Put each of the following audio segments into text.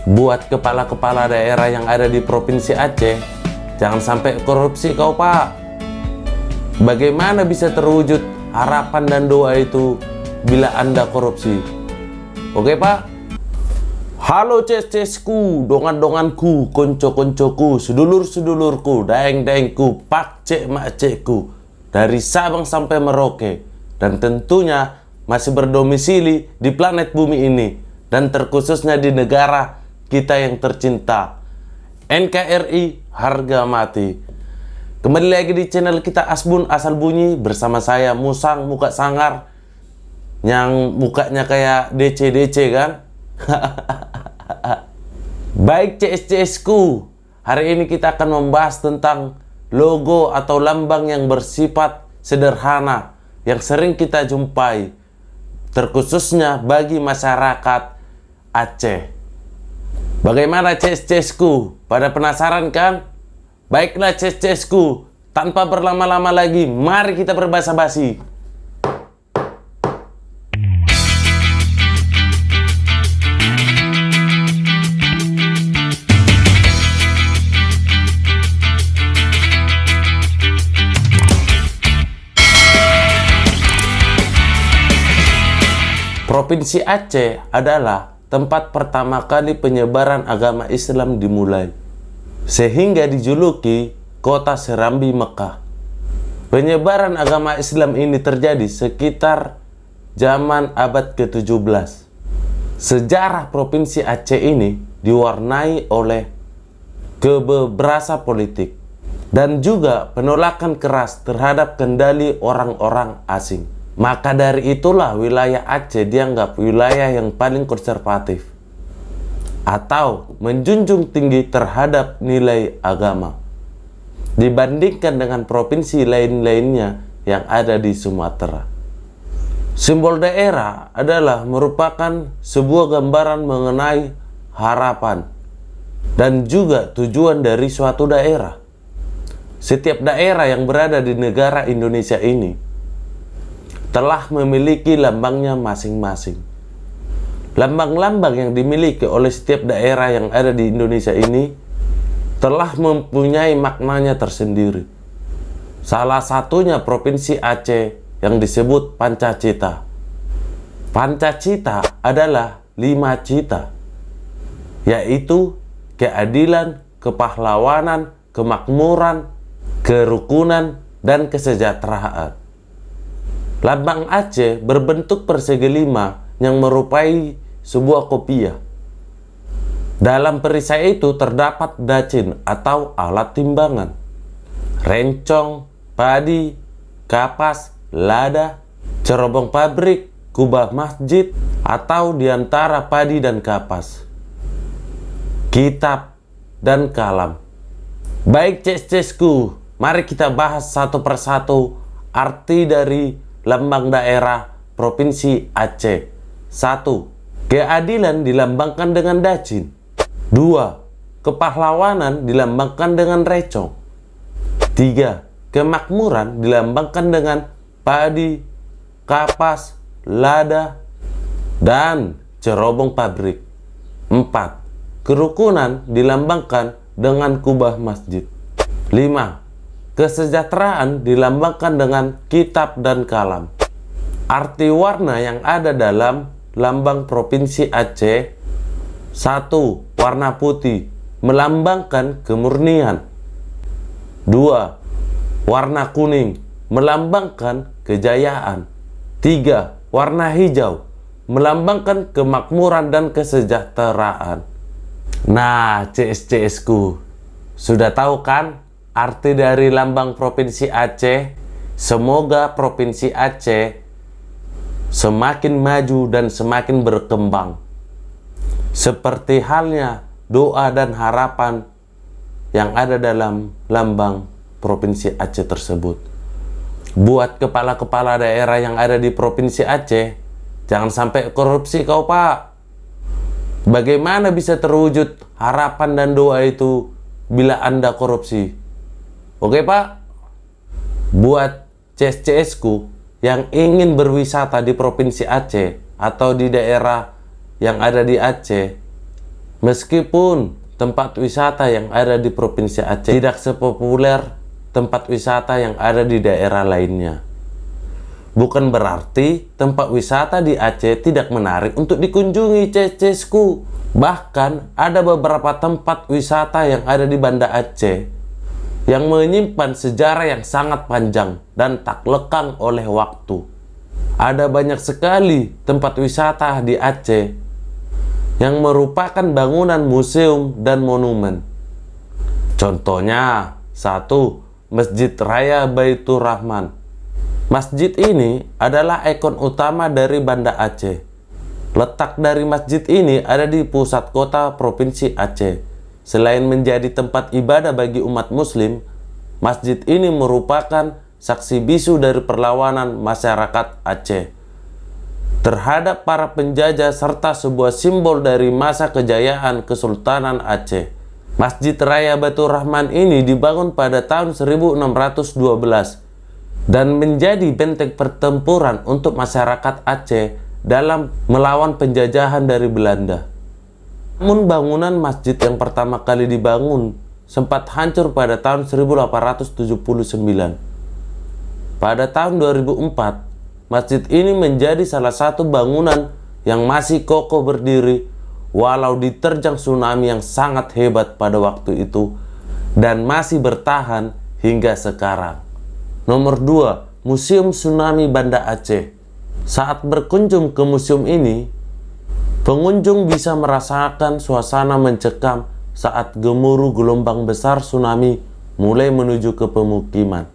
Buat kepala-kepala daerah yang ada di Provinsi Aceh, jangan sampai korupsi kau Pak. Bagaimana bisa terwujud harapan dan doa itu bila Anda korupsi? Oke Pak? Halo ces-cesku, dongan-donganku, konco-koncoku, sedulur-sedulurku, daeng-daengku, pakcek makcekku, dari Sabang sampai Merauke, dan tentunya masih berdomisili di planet bumi ini, dan terkhususnya di negara kita yang tercinta, NKRI harga mati. Kembali lagi di channel kita Asbun Asal Bunyi bersama saya Musang Muka Sangar, yang mukanya kayak DC-DC kan. Baik CS-CS-ku, hari ini kita akan membahas tentang logo atau lambang yang bersifat sederhana yang sering kita jumpai, terkhususnya bagi masyarakat Aceh. Bagaimana CS-CS-ku? Pada penasaran kan? Baiklah CS-CS-ku, tanpa berlama-lama lagi, mari kita berbasa-basi. Provinsi Aceh adalah tempat pertama kali penyebaran agama Islam dimulai, sehingga dijuluki Kota Serambi Mekah. Penyebaran agama Islam ini terjadi sekitar zaman abad ke-17. Sejarah Provinsi Aceh ini diwarnai oleh kebebasan politik dan juga penolakan keras terhadap kendali orang-orang asing. Maka dari itulah wilayah Aceh dianggap wilayah yang paling konservatif atau menjunjung tinggi terhadap nilai agama dibandingkan dengan provinsi lain-lainnya yang ada di Sumatera. Simbol daerah adalah merupakan sebuah gambaran mengenai harapan dan juga tujuan dari suatu daerah. Setiap daerah yang berada di negara Indonesia ini telah memiliki lambangnya masing-masing. Lambang-lambang yang dimiliki oleh setiap daerah yang ada di Indonesia ini telah mempunyai maknanya tersendiri. Salah satunya Provinsi Aceh yang disebut Pancacita. Pancacita adalah 5 cita, yaitu keadilan, kepahlawanan, kemakmuran, kerukunan, dan kesejahteraan. Lambang Aceh berbentuk persegi 5 yang merupai sebuah kopiah. Dalam perisai itu terdapat dacin atau alat timbangan, rencong, padi, kapas, lada, cerobong pabrik, kubah masjid, atau diantara padi dan kapas, kitab, dan kalam. Baik ces-cesku, mari kita bahas satu persatu arti dari lambang daerah Provinsi Aceh. 1. Keadilan dilambangkan dengan dacin. 2. Kepahlawanan dilambangkan dengan recong. 3. Kemakmuran dilambangkan dengan padi, kapas, lada, dan cerobong pabrik. 4. Kerukunan dilambangkan dengan kubah masjid. 5. Kesejahteraan dilambangkan dengan kitab dan kalam. Arti warna yang ada dalam lambang Provinsi Aceh: 1. Warna putih melambangkan kemurnian. 2. Warna kuning melambangkan kejayaan. 3. Warna hijau melambangkan kemakmuran dan kesejahteraan. Nah, CS-CS-ku, sudah tahu kan arti dari lambang Provinsi Aceh? Semoga Provinsi Aceh semakin maju dan semakin berkembang, seperti halnya doa dan harapan yang ada dalam lambang Provinsi Aceh tersebut. Buat kepala-kepala daerah yang ada di Provinsi Aceh, jangan sampai korupsi kau Pak. Bagaimana bisa terwujud harapan dan doa itu bila Anda korupsi? Oke Pak? Buat CS-CS-ku yang ingin berwisata di Provinsi Aceh atau di daerah yang ada di Aceh, Meskipun tempat wisata yang ada di Provinsi Aceh tidak sepopuler tempat wisata yang ada di daerah lainnya, bukan berarti tempat wisata di Aceh tidak menarik untuk dikunjungi, ces-cesku. Bahkan ada beberapa tempat wisata yang ada di Banda Aceh yang menyimpan sejarah yang sangat panjang dan tak lekang oleh waktu. Ada banyak sekali tempat wisata di Aceh yang merupakan bangunan museum dan monumen. Contohnya, 1. Masjid Raya Baitur Rahman. Masjid ini adalah ikon utama dari Banda Aceh. Letak dari masjid ini ada di pusat kota Provinsi Aceh. Selain menjadi tempat ibadah bagi umat muslim, masjid ini merupakan saksi bisu dari perlawanan masyarakat Aceh terhadap para penjajah serta sebuah simbol dari masa kejayaan Kesultanan Aceh. Masjid Raya Baitur Rahman ini dibangun pada tahun 1612 dan menjadi benteng pertempuran untuk masyarakat Aceh dalam melawan penjajahan dari Belanda. Namun bangunan masjid yang pertama kali dibangun sempat hancur pada tahun 1879. Pada tahun 2004, masjid ini menjadi salah satu bangunan yang masih kokoh berdiri walau diterjang tsunami yang sangat hebat pada waktu itu dan masih bertahan hingga sekarang. Nomor 2, Museum Tsunami Banda Aceh. Saat berkunjung ke museum ini, pengunjung bisa merasakan suasana mencekam saat gemuruh gelombang besar tsunami mulai menuju ke pemukiman.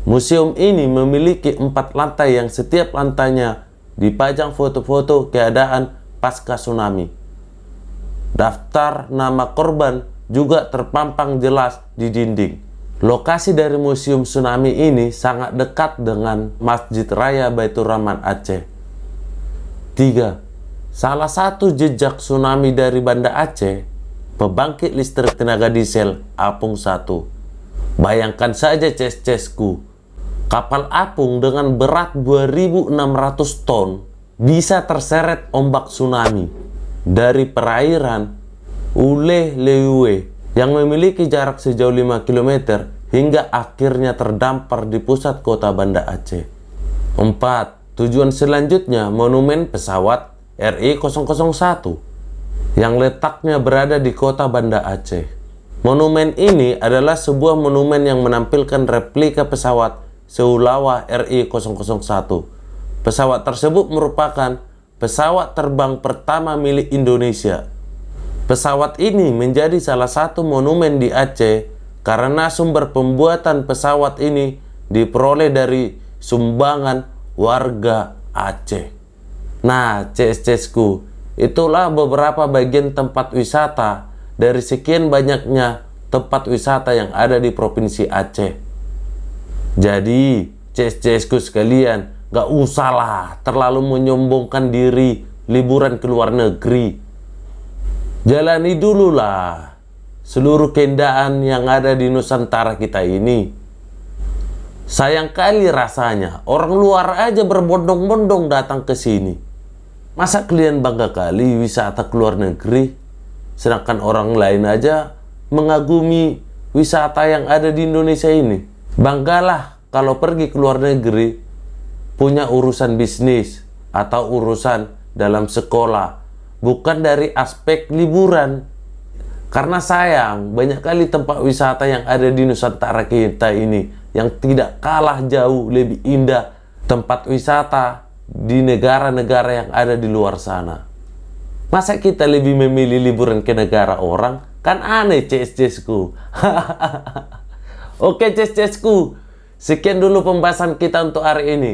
Museum ini memiliki 4 lantai yang setiap lantainya dipajang foto-foto keadaan pasca tsunami. Daftar nama korban juga terpampang jelas di dinding. Lokasi dari Museum Tsunami ini sangat dekat dengan Masjid Raya Baitur Rahman Aceh. 3. Salah satu jejak tsunami dari Banda Aceh, pembangkit listrik tenaga diesel Apung 1. Bayangkan saja, ces-cesku, kapal apung dengan berat 2.600 ton bisa terseret ombak tsunami dari perairan Uleh-Leuwe yang memiliki jarak sejauh 5 km hingga akhirnya terdampar di pusat kota Banda Aceh. 4. Tujuan selanjutnya, monumen pesawat RI-001 yang letaknya berada di kota Banda Aceh. Monumen ini adalah sebuah monumen yang menampilkan replika pesawat Seulawa RI-001. Pesawat tersebut merupakan pesawat terbang pertama milik Indonesia. Pesawat ini menjadi salah satu monumen di Aceh karena sumber pembuatan pesawat ini diperoleh dari sumbangan warga Aceh. Nah, ces-cesku, itulah beberapa bagian tempat wisata dari sekian banyaknya tempat wisata yang ada di Provinsi Aceh. Jadi, ces-cesku sekalian, gak usahlah terlalu menyombongkan diri liburan ke luar negeri. Jalani dululah seluruh keindahan yang ada di Nusantara kita ini. Sayang kali rasanya orang luar aja berbondong-bondong datang ke sini. Masa kalian bangga kali wisata ke luar negeri, sedangkan orang lain aja mengagumi wisata yang ada di Indonesia ini? Banggalah kalau pergi ke luar negeri, punya urusan bisnis atau urusan dalam sekolah, bukan dari aspek liburan. Karena sayang, banyak kali tempat wisata yang ada di Nusantara kita ini yang tidak kalah jauh lebih indah tempat wisata di negara-negara yang ada di luar sana. Masa kita lebih memilih liburan ke negara orang? Kan aneh, ces-cesku. Oke, ces-cesku, sekian dulu pembahasan kita untuk hari ini.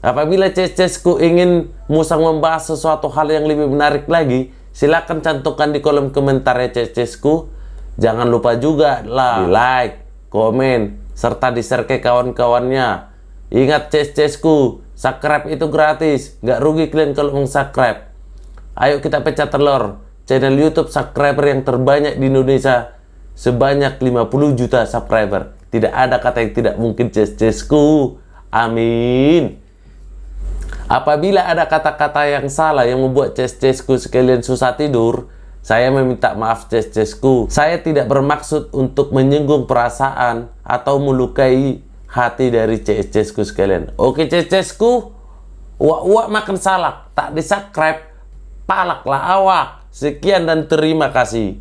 Apabila ces-cesku ingin Musang membahas sesuatu hal yang lebih menarik lagi, silakan cantumkan di kolom komentar ya, ces-cesku. Jangan lupa juga lah di like, komen, serta di-share ke kawan-kawannya. Ingat, ces-cesku, subscribe itu gratis, nggak rugi kalian kalau subscribe. Ayo kita pecah telur channel YouTube subscriber yang terbanyak di Indonesia, sebanyak 50 juta subscriber. Tidak ada kata yang tidak mungkin, ces-cesku. Amin. Apabila ada kata-kata yang salah yang membuat ces-cesku sekalian susah tidur, Saya meminta maaf ces-cesku. Saya tidak bermaksud untuk menyinggung perasaan atau melukai hati dari ces-cesku sekalian. Oke ces-cesku, uak-uak makan salak, tak di-subscribe, palaklah awak. Sekian dan terima kasih.